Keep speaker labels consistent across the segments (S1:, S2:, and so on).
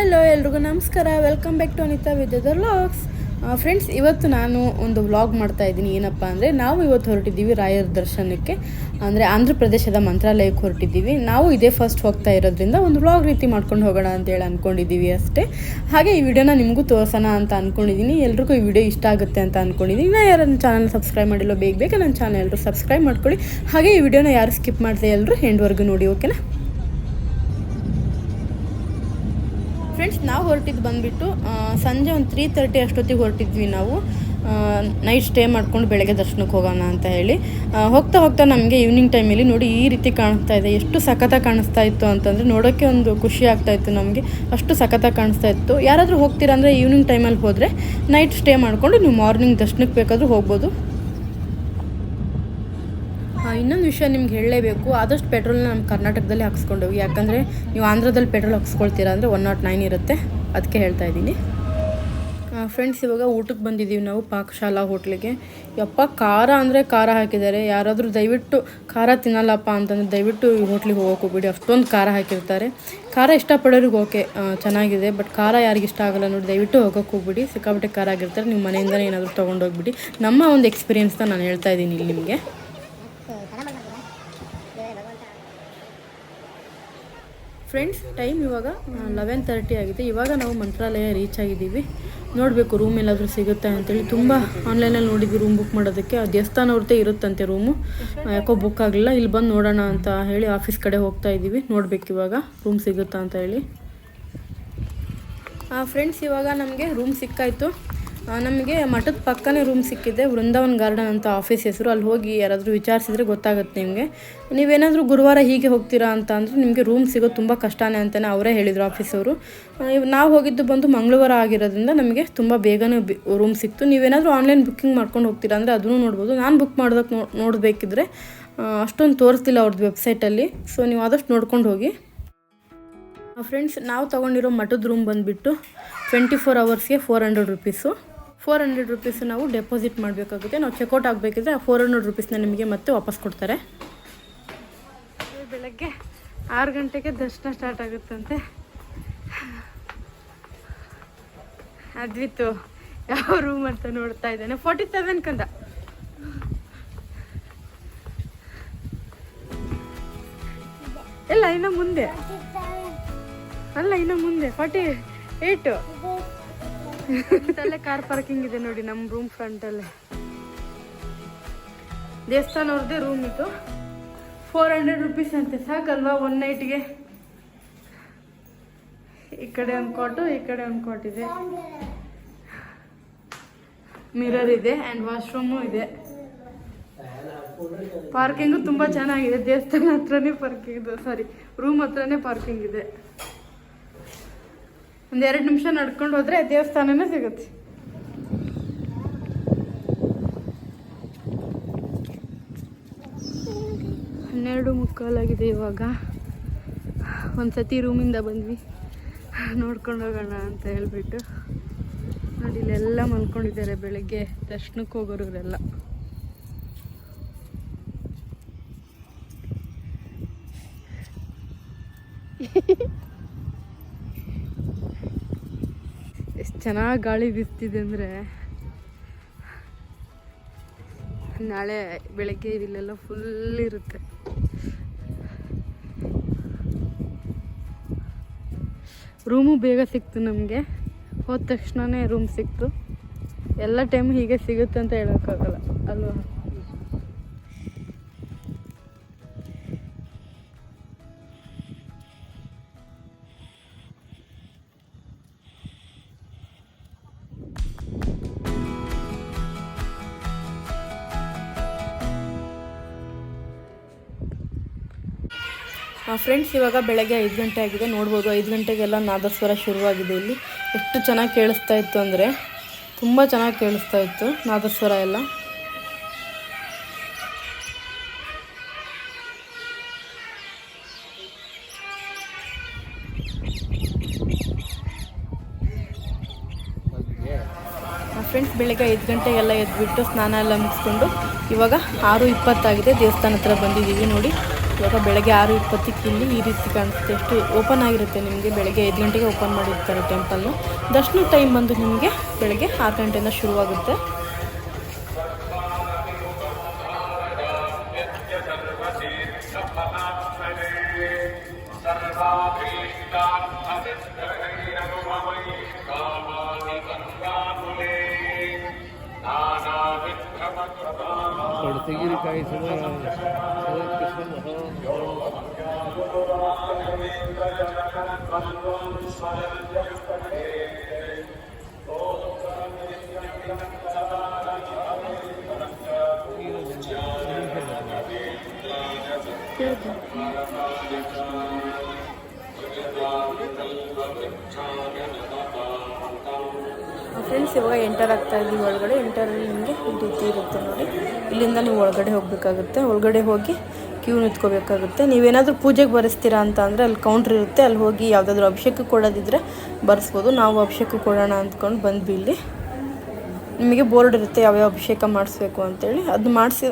S1: Hello ಎಲ್ರಿಗೂ ನಮಸ್ಕಾರ. Welcome back to Anita ವಿದ್ಯುತ್ ವ್ಲಾಗ್ಸ್. ಫ್ರೆಂಡ್ಸ್, ಇವತ್ತು ನಾನು ಒಂದು ವ್ಲಾಗ್ ಮಾಡ್ತಾ ಇದ್ದೀನಿ. ಏನಪ್ಪ ಅಂದರೆ, ನಾವು ಇವತ್ತು ಹೊರಟಿದ್ದೀವಿ ರಾಯರ ದರ್ಶನಕ್ಕೆ. ಅಂದರೆ ಆಂಧ್ರ ಪ್ರದೇಶದ ಮಂತ್ರಾಲಯಕ್ಕೆ ಹೊರಟಿದ್ದೀವಿ. ನಾವು ಇದೇ ಫಸ್ಟ್ ಹೋಗ್ತಾ ಇರೋದ್ರಿಂದ ಒಂದು ವ್ಲಾಗ್ ರೀತಿ ಮಾಡ್ಕೊಂಡು ಹೋಗೋಣ ಅಂತೇಳಿ ಅಂದ್ಕೊಂಡಿದ್ದೀವಿ ಅಷ್ಟೇ. ಹಾಗೆ ಈ ವಿಡಿಯೋನ ನಿಮಗೂ ತೋರಿಸೋಣ ಅಂತ ಅಂದ್ಕೊಂಡಿದ್ದೀನಿ. ಎಲ್ರಿಗೂ ಈ ವಿಡಿಯೋ ಇಷ್ಟ ಆಗುತ್ತೆ ಅಂತ ಅಂದ್ಕೊಂಡಿದ್ದೀನಿ. ನಾನು ಯಾರು ನನ್ನ ಚಾನಲ್ ಸಬ್ಸ್ಕ್ರೈಬ್ ಮಾಡಿಲ್ಲ, ಬೇಗ ನನ್ನ ಚಾನಲ್ ಎಲ್ಲರೂ ಸಬ್ಸ್ಕ್ರೈಬ್ ಮಾಡ್ಕೊಳ್ಳಿ. ಹಾಗೆ ಈ ವಿಡಿಯೋನ ಯಾರು ಸ್ಕಿಪ್ ಮಾಡಿದೆ ಎಲ್ಲರೂ ಎಂಡ್ವರೆಗೂ ನೋಡಿ, ಓಕೆನಾ? ಫ್ರೆಂಡ್ಸ್, ನಾವು ಹೊರಟಿದ್ದು ಬಂದುಬಿಟ್ಟು ಸಂಜೆ ಒಂದು 3:30 ಅಷ್ಟೊತ್ತಿಗೆ ಹೊರಟಿದ್ವಿ. ನಾವು ನೈಟ್ ಸ್ಟೇ ಮಾಡ್ಕೊಂಡು ಬೆಳಗ್ಗೆ ದರ್ಶನಕ್ಕೆ ಹೋಗೋಣ ಅಂತ ಹೇಳಿ ಹೋಗ್ತಾ ನಮಗೆ ಈವ್ನಿಂಗ್ ಟೈಮಲ್ಲಿ ನೋಡಿ ಈ ರೀತಿ ಕಾಣಿಸ್ತಾ ಇದೆ. ಎಷ್ಟು ಸಖತ್ತಾಗಿ ಕಾಣಿಸ್ತಾ ಇತ್ತು ಅಂತಂದರೆ ನೋಡೋಕ್ಕೆ ಒಂದು ಖುಷಿ ಆಗ್ತಾ ಇತ್ತು ನಮಗೆ. ಅಷ್ಟು ಸಖತ್ತಾಗಿ ಕಾಣಿಸ್ತಾ ಇತ್ತು. ಯಾರಾದರೂ ಹೋಗ್ತೀರಾ ಅಂದರೆ ಈವ್ನಿಂಗ್ ಟೈಮಲ್ಲಿ ಹೋದರೆ ನೈಟ್ ಸ್ಟೇ ಮಾಡಿಕೊಂಡು ನೀವು ಮಾರ್ನಿಂಗ್ ದರ್ಶನಕ್ಕೆ ಬೇಕಾದರೂ ಹೋಗ್ಬೋದು. ಇನ್ನೊಂದು ವಿಷಯ ನಿಮ್ಗೆ ಹೇಳಲೇಬೇಕು, ಆದಷ್ಟು ಪೆಟ್ರೋಲ್ನ ನಮ್ಮ ಕರ್ನಾಟಕದಲ್ಲಿ ಹಾಕ್ಸ್ಕೊಂಡೋಗಿ. ಯಾಕಂದರೆ ನೀವು ಆಂಧ್ರದಲ್ಲಿ ಪೆಟ್ರೋಲ್ ಹಾಕ್ಸ್ಕೊಳ್ತೀರಾ ಅಂದರೆ 109 ಇರುತ್ತೆ, ಅದಕ್ಕೆ ಹೇಳ್ತಾ ಇದ್ದೀನಿ. ಫ್ರೆಂಡ್ಸ್, ಇವಾಗ ಊಟಕ್ಕೆ ಬಂದಿದ್ದೀವಿ ನಾವು ಪಾಕಶಾಲಾ ಹೋಟ್ಲಿಗೆ. ಯಪ್ಪ, ಖಾರ ಅಂದರೆ ಖಾರ ಹಾಕಿದ್ದಾರೆ. ಯಾರಾದರೂ ದಯವಿಟ್ಟು ಖಾರ ತಿನ್ನಲ್ಲಪ್ಪ ಅಂತಂದರೆ ದಯವಿಟ್ಟು ಈ ಹೋಟ್ಲಿಗೆ ಹೋಗೋಕೆ ಹೋಗ್ಬಿಡಿ. ಅಷ್ಟೊಂದು ಖಾರ ಹಾಕಿರ್ತಾರೆ. ಖಾರ ಇಷ್ಟಪಡೋರಿಗೆ ಓಕೆ, ಚೆನ್ನಾಗಿದೆ. ಬಟ್ ಖಾರ ಯಾರಿಗೆ ಇಷ್ಟ ಆಗಲ್ಲ ನೋಡಿ, ದಯವಿಟ್ಟು ಹೋಗೋಕೆ ಹೋಗ್ಬಿಡಿ. ಸಿಕ್ಕಾಪಟ್ಟೆ ಖಾರ ಆಗಿರ್ತಾರೆ. ನೀವು ಮನೆಯಿಂದಲೇ ಏನಾದರೂ ತೊಗೊಂಡೋಗ್ಬಿಡಿ. ನಮ್ಮ ಒಂದು ಎಕ್ಸ್ಪೀರಿಯೆನ್ಸ್ನ ನಾನು ಹೇಳ್ತಾ ಇದ್ದೀನಿ ಇಲ್ಲಿ ನಿಮಗೆ. ಫ್ರೆಂಡ್ಸ್, ಟೈಮ್ ಇವಾಗ 11:30 ಆಗಿದೆ. ಇವಾಗ ನಾವು ಮಂತ್ರಾಲಯ ರೀಚ್ ಆಗಿದ್ದೀವಿ. ನೋಡಬೇಕು ರೂಮ್ ಎಲ್ಲಾದರೂ ಸಿಗುತ್ತೆ ಅಂತೇಳಿ. ತುಂಬ ಆನ್ಲೈನಲ್ಲಿ ನೋಡಿದ್ವಿ ರೂಮ್ ಬುಕ್ ಮಾಡೋದಕ್ಕೆ. ಆ ದೇವಸ್ಥಾನ ಅವ್ರದ್ದೇ ಇರುತ್ತಂತೆ ರೂಮು. ಯಾಕೋ ಬುಕ್ ಆಗಲಿಲ್ಲ. ಇಲ್ಲಿ ಬಂದು ನೋಡೋಣ ಅಂತ ಹೇಳಿ ಆಫೀಸ್ ಕಡೆ ಹೋಗ್ತಾ ಇದ್ದೀವಿ. ನೋಡಬೇಕು ಇವಾಗ ರೂಮ್ ಸಿಗುತ್ತಾ ಅಂತ ಹೇಳಿ. ಫ್ರೆಂಡ್ಸ್, ಇವಾಗ ನಮಗೆ ರೂಮ್ ಸಿಕ್ಕಾಯಿತು. ನಮಗೆ ಮಠದ ಪಕ್ಕನೇ ರೂಮ್ ಸಿಕ್ಕಿದೆ. ವೃಂದಾವನ್ ಗಾರ್ಡನ್ ಅಂತ ಆಫೀಸ್ ಹೆಸರು. ಅಲ್ಲಿ ಹೋಗಿ ಯಾರಾದರೂ ವಿಚಾರಿಸಿದ್ರೆ ಗೊತ್ತಾಗುತ್ತೆ ನಿಮಗೆ. ನೀವೇನಾದರೂ ಗುರುವಾರ ಹೀಗೆ ಹೋಗ್ತೀರಾ ಅಂತ ಅಂದರೆ ನಿಮಗೆ ರೂಮ್ ಸಿಗೋದು ತುಂಬ ಕಷ್ಟನೇ ಅಂತಲೇ ಅವರೇ ಹೇಳಿದರು ಆಫೀಸವರು. ನಾವು ಹೋಗಿದ್ದು ಬಂದು ಮಂಗಳವಾರ ಆಗಿರೋದ್ರಿಂದ ನಮಗೆ ತುಂಬ ಬೇಗನೆ ರೂಮ್ ಸಿಕ್ತು. ನೀವೇನಾದರೂ ಆನ್ಲೈನ್ ಬುಕ್ಕಿಂಗ್ ಮಾಡ್ಕೊಂಡು ಹೋಗ್ತೀರಾ ಅಂದರೆ ಅದನ್ನು ನೋಡ್ಬೋದು. ನಾನು ಬುಕ್ ಮಾಡೋದಕ್ಕೆ ನೋಡಬೇಕಿದ್ರೆ ಅಷ್ಟೊಂದು ತೋರಿಸ್ತಿಲ್ಲ ಅವ್ರದ್ದು ವೆಬ್ಸೈಟಲ್ಲಿ. ಸೊ ನೀವು ಆದಷ್ಟು ನೋಡ್ಕೊಂಡು ಹೋಗಿ. ಫ್ರೆಂಡ್ಸ್, ನಾವು ತೊಗೊಂಡಿರೋ ಮಠದ ರೂಮ್ ಬಂದುಬಿಟ್ಟು 24 ಅವರ್ಸ್ಗೆ 400 ರೂಪೀಸು. 400 ರೂಪೀಸು ನಾವು ಡೆಪಾಸಿಟ್ ಮಾಡಬೇಕಾಗುತ್ತೆ. ನಾವು ಚೆಕ್ಔಟ್ ಆಗಬೇಕಿದ್ರೆ ಆ 400 ರೂಪೀಸ್ನ ನಿಮಗೆ ಮತ್ತೆ ವಾಪಸ್ ಕೊಡ್ತಾರೆ. ಬೆಳಗ್ಗೆ 6 ಗಂಟೆಗೆ ದರ್ಶನ ಸ್ಟಾರ್ಟ್ ಆಗುತ್ತಂತೆ. ಅದ್ವಿತ್ತು ಯಾವ ರೂಮ್ ಅಂತ ನೋಡ್ತಾ ಇದ್ದಾನೆ. 47 ಕಂದ. ಇಲ್ಲ, ಇನ್ನು ಮುಂದೆ ಅಲ್ಲ, ಇನ್ನು ಮುಂದೆ 48. ಕಾರ್ ಪಾರ್ಕಿಂಗ್ ಇದೆ ನೋಡಿ ನಮ್ಮ ರೂಮ್ ಫ್ರಂಟಲ್ಲೇ. ದೇವಸ್ಥಾನ ಅವ್ರದ್ದೇ ರೂಮ್ ಇತ್ತು. 400 ರೂಪೀಸ್ ಅಂತೆ. ಸಾಕಲ್ವಾ ಒನ್ ನೈಟ್ಗೆ? ಈ ಕಡೆ ಒಂದು ಕಾಟು, ಈ ಕಡೆ ಒಂದು ಕಾಟ್ ಇದೆ. ಮಿರರ್ ಇದೆ ಆ್ಯಂಡ್ ವಾಶ್ರೂಮು ಇದೆ. ಪಾರ್ಕಿಂಗು ತುಂಬ ಚೆನ್ನಾಗಿದೆ. ದೇವಸ್ಥಾನ ಹತ್ರನೇ ಪಾರ್ಕಿಂಗ್, ರೂಮ್ ಹತ್ರನೇ ಪಾರ್ಕಿಂಗ್ ಇದೆ. ಒಂದು 2 ನಿಮಿಷ ನಡ್ಕೊಂಡು ಹೋದರೆ ದೇವಸ್ಥಾನನೇ ಸಿಗುತ್ತೆ. ಹನ್ನೆರಡು ಮುಕ್ಕಾಲಾಗಿದೆ ಇವಾಗ. ಒಂದು ಸತಿ ರೂಮಿಂದ ಬಂದ್ವಿ, ನೋಡ್ಕೊಂಡು ಹೋಗೋಣ ಅಂತ ಹೇಳ್ಬಿಟ್ಟು. ನೋಡಿ, ಇಲ್ಲೆಲ್ಲ ಮಲ್ಕೊಂಡಿದ್ದಾರೆ ಬೆಳಗ್ಗೆ ದರ್ಶನಕ್ಕೆ ಹೋಗೋರೆಲ್ಲ. ಎಷ್ಟು ಚೆನ್ನಾಗಿ ಗಾಳಿ ಬೀಸ್ತಿದೆ ಅಂದರೆ. ನಾಳೆ ಬೆಳಗ್ಗೆ ಇಲ್ಲೆಲ್ಲ ಫುಲ್ ಇರುತ್ತೆ. ರೂಮು ಬೇಗ ಸಿಕ್ತು ನಮಗೆ. ಹೋದ ತಕ್ಷಣವೇ ರೂಮ್ ಸಿಕ್ತು. ಎಲ್ಲ ಟೈಮ್ ಹೀಗೆ ಸಿಗುತ್ತೆ ಅಂತ ಹೇಳೋಕ್ಕಾಗಲ್ಲ ಅಲ್ವಾ? ಫ್ರೆಂಡ್ಸ್, ಇವಾಗ ಬೆಳಗ್ಗೆ 5 ಗಂಟೆ ಆಗಿದೆ. ನೋಡ್ಬೋದು 5 ಗಂಟೆಗೆಲ್ಲ ನಾದಸ್ವರ ಶುರುವಾಗಿದೆ. ಇಲ್ಲಿ ಎಷ್ಟು ಚೆನ್ನಾಗಿ ಕೇಳಿಸ್ತಾ ಇತ್ತು ಅಂದರೆ ತುಂಬ ಚೆನ್ನಾಗಿ ಕೇಳಿಸ್ತಾ ಇತ್ತು ನಾದಸ್ವರ ಎಲ್ಲ. ಫ್ರೆಂಡ್ಸ್, ಬೆಳಗ್ಗೆ 5 ಗಂಟೆಗೆಲ್ಲ ಎದ್ಬಿಟ್ಟು ಸ್ನಾನ ಎಲ್ಲ ಮುಗಿಸ್ಕೊಂಡು ಇವಾಗ 6:20 ಆಗಿದೆ. ದೇವಸ್ಥಾನ ಹತ್ರ ಬಂದಿದ್ದೀವಿ ನೋಡಿ. ಇವಾಗ ಬೆಳಗ್ಗೆ 6:20ಕ್ಕೆ ಇಲ್ಲಿ ಈ ರೀತಿ ಕಾಣಿಸುತ್ತೆ. ಎಷ್ಟು ಓಪನ್ ಆಗಿರುತ್ತೆ ನಿಮಗೆ. ಬೆಳಗ್ಗೆ 5 ಗಂಟೆಗೆ ಓಪನ್ ಮಾಡಿರ್ತಾರೆ ಟೆಂಪಲ್ಲು. ದರ್ಶನ ಟೈಮ್ ಬಂದು ನಿಮಗೆ ಬೆಳಗ್ಗೆ 6 ಗಂಟೆಯಿಂದ ಶುರುವಾಗುತ್ತೆ.
S2: ತೆಂಗಿನಕಾಯಿ
S1: ಫ್ರೆಂಡ್ಸ್, ಇವಾಗ ಎಂಟರ್ ಆಗ್ತಾ ಇದ್ದೀವಿ ಒಳಗಡೆ. ಎಂಟರಲ್ಲಿ ನಿಮಗೆ ಈ ರೀತಿ ಇರುತ್ತೆ ನೋಡಿ. ಇಲ್ಲಿಂದ ನೀವು ಒಳಗಡೆ ಹೋಗಬೇಕಾಗುತ್ತೆ. ಒಳಗಡೆ ಹೋಗಿ ಕ್ಯೂ ನಿಂತ್ಕೋಬೇಕಾಗುತ್ತೆ. ನೀವೇನಾದರೂ ಪೂಜೆಗೆ ಬರೆಸ್ತೀರಾ ಅಂತ ಅಂದರೆ ಅಲ್ಲಿ ಕೌಂಟ್ರ್ ಇರುತ್ತೆ. ಅಲ್ಲಿ ಹೋಗಿ ಯಾವುದಾದ್ರೂ ಅಭಿಷೇಕ ಕೊಡೋದಿದ್ರೆ ಬರೆಸ್ಬೋದು. ನಾವು ಅಭಿಷೇಕ ಕೊಡೋಣ ಅಂದ್ಕೊಂಡು ಬಂದ್ವಿ. ಇಲ್ಲಿ ನಿಮಗೆ ಬೋರ್ಡ್ ಇರುತ್ತೆ ಯಾವ್ಯಾವ ಅಭಿಷೇಕ ಮಾಡಿಸ್ಬೇಕು ಅಂತೇಳಿ. ಅದು ಮಾಡಿಸಿ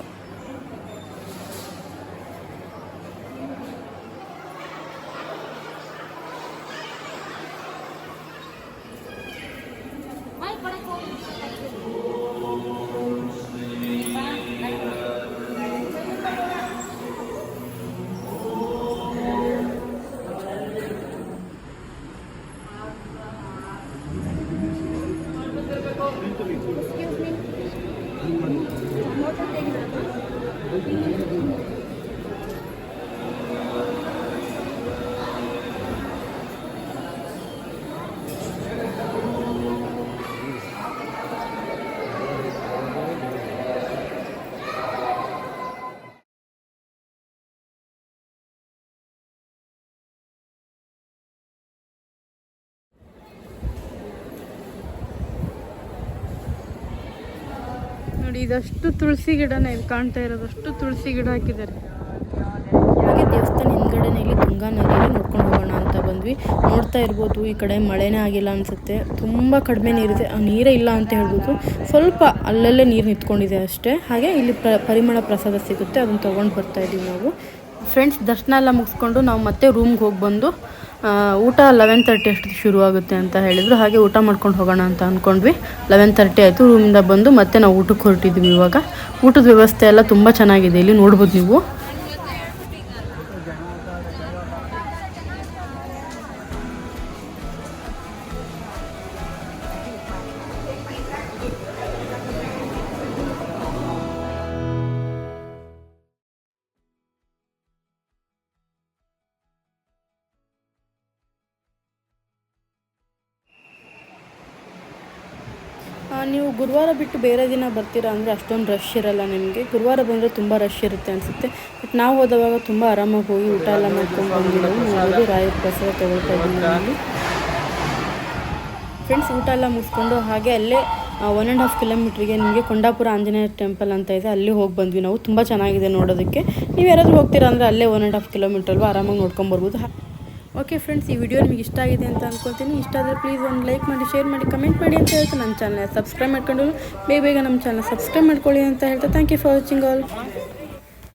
S1: ನೋಡಿ, ಇದಷ್ಟು ತುಳಸಿ ಗಿಡನೇ ಇದು ಕಾಣ್ತಾ ಇರೋದಷ್ಟು ತುಳಸಿ ಗಿಡ ಹಾಕಿದ್ದಾರೆ. ಹಾಗೆ ದೇವಸ್ಥಾನ ಹಿಂದ್ಗಡೆನೇ ಇಲ್ಲಿ ತುಂಗಾ ನದಿಯಲ್ಲಿ ನೋಡ್ಕೊಂಡು ಹೋಗೋಣ ಅಂತ ಬಂದ್ವಿ. ನೋಡ್ತಾ ಇರ್ಬೋದು, ಈ ಕಡೆ ಮಳೆನೇ ಆಗಿಲ್ಲ ಅನಿಸುತ್ತೆ. ತುಂಬ ಕಡಿಮೆ ನೀರಿದೆ. ನೀರೇ ಇಲ್ಲ ಅಂತ ಹೇಳ್ಬೋದು. ಸ್ವಲ್ಪ ಅಲ್ಲಲ್ಲೇ ನೀರು ನಿಂತ್ಕೊಂಡಿದೆ ಅಷ್ಟೇ. ಹಾಗೆ ಇಲ್ಲಿ ಪರಿಮಳ ಪ್ರಸಾದ ಸಿಗುತ್ತೆ, ಅದನ್ನು ತೊಗೊಂಡು ಬರ್ತಾ ಇದ್ದೀವಿ ನಾವು. ಫ್ರೆಂಡ್ಸ್, ದರ್ಶನ ಎಲ್ಲ ಮುಗಿಸ್ಕೊಂಡು ನಾವು ಮತ್ತೆ ರೂಮ್ಗೆ ಹೋಗಿ ಬಂದು ಊಟ 11:30 ಅಷ್ಟು ಶುರುವಾಗುತ್ತೆ ಅಂತ ಹೇಳಿದರು. ಹಾಗೆ ಊಟ ಮಾಡ್ಕೊಂಡು ಹೋಗೋಣ ಅಂತ ಅಂದ್ಕೊಂಡ್ವಿ. 11:30 ಆಯಿತು. ರೂಮಿಂದ ಬಂದು ಮತ್ತೆ ನಾವು ಊಟಕ್ಕೆ ಹೊರಟಿದ್ವಿ. ಇವಾಗ ಊಟದ ವ್ಯವಸ್ಥೆ ಎಲ್ಲ ತುಂಬ ಚೆನ್ನಾಗಿದೆ. ಇಲ್ಲಿ ನೋಡ್ಬೋದು ನೀವು. ನೀವು ಗುರುವಾರ ಬಿಟ್ಟು ಬೇರೆ ದಿನ ಬರ್ತೀರಾ ಅಂದರೆ ಅಷ್ಟೊಂದು ರಶ್ ಇರಲ್ಲ ನಿಮಗೆ. ಗುರುವಾರ ಬಂದರೆ ತುಂಬ ರಶ್ ಇರುತ್ತೆ ಅನಿಸುತ್ತೆ. ಬಟ್ ನಾವು ಹೋದವಾಗ ತುಂಬ ಆರಾಮಾಗಿ ಹೋಗಿ ಊಟ ಎಲ್ಲ ಮಾಡ್ಕೊಂಡು ಬಂದಿದ್ದೆವು. ನಾವು ರಾಯರ ಪ್ರಸಾದ ತೊಗೊಳ್ತಾ ಇದ್ದೀವಿ ಇಲ್ಲಿ. ಫ್ರೆಂಡ್ಸ್, ಊಟ ಎಲ್ಲ ಮುಗಿಸ್ಕೊಂಡು ಹಾಗೆ ಅಲ್ಲೇ 1.5 ಕಿಲೋಮೀಟ್ರಿಗೆ ನಿಮಗೆ ಕೊಂಡಾಪುರ ಆಂಜನೇಯ ಟೆಂಪಲ್ ಅಂತ ಇದೆ. ಅಲ್ಲಿ ಹೋಗಿ ಬಂದ್ವಿ ನಾವು. ತುಂಬ ಚೆನ್ನಾಗಿದೆ ನೋಡೋದಕ್ಕೆ. ನೀವು ಯಾರಾದರೂ ಹೋಗ್ತೀರಾ ಅಂದರೆ ಅಲ್ಲೇ 1.5 ಕಿಲೋಮೀಟರ್ ಅಲ್ವಾ, ಆರಾಮಾಗಿ ನೋಡ್ಕೊಂಬರ್ಬೋದು. ಓಕೆ ಫ್ರೆಂಡ್ಸ್, ಈ ವಿಡಿಯೋ ನಿಮಗೆ ಇಷ್ಟ ಆಗಿದೆ ಅಂತ ಅಂದ್ಕೊಳ್ತೀನಿ. ಇಷ್ಟ ಆದರೆ ಪ್ಲೀಸ್ ಒಂದು ಲೈಕ್ ಮಾಡಿ, ಶೇರ್ ಮಾಡಿ, ಕಮೆಂಟ್ ಮಾಡಿ ಅಂತ ಹೇಳ್ತಾ ನನ್ನ ಚಾನಲ್ ಸಬ್ಸ್ಕ್ರೈಬ್ ಮಾಡ್ಕೊಂಡು ಬೇಗ ನಮ್ಮ ಚಾನಲ್ ಸಬ್ಸ್ಕ್ರೈಬ್ ಮಾಡ್ಕೊಳ್ಳಿ ಅಂತ ಹೇಳ್ತಾ thank you for watching all.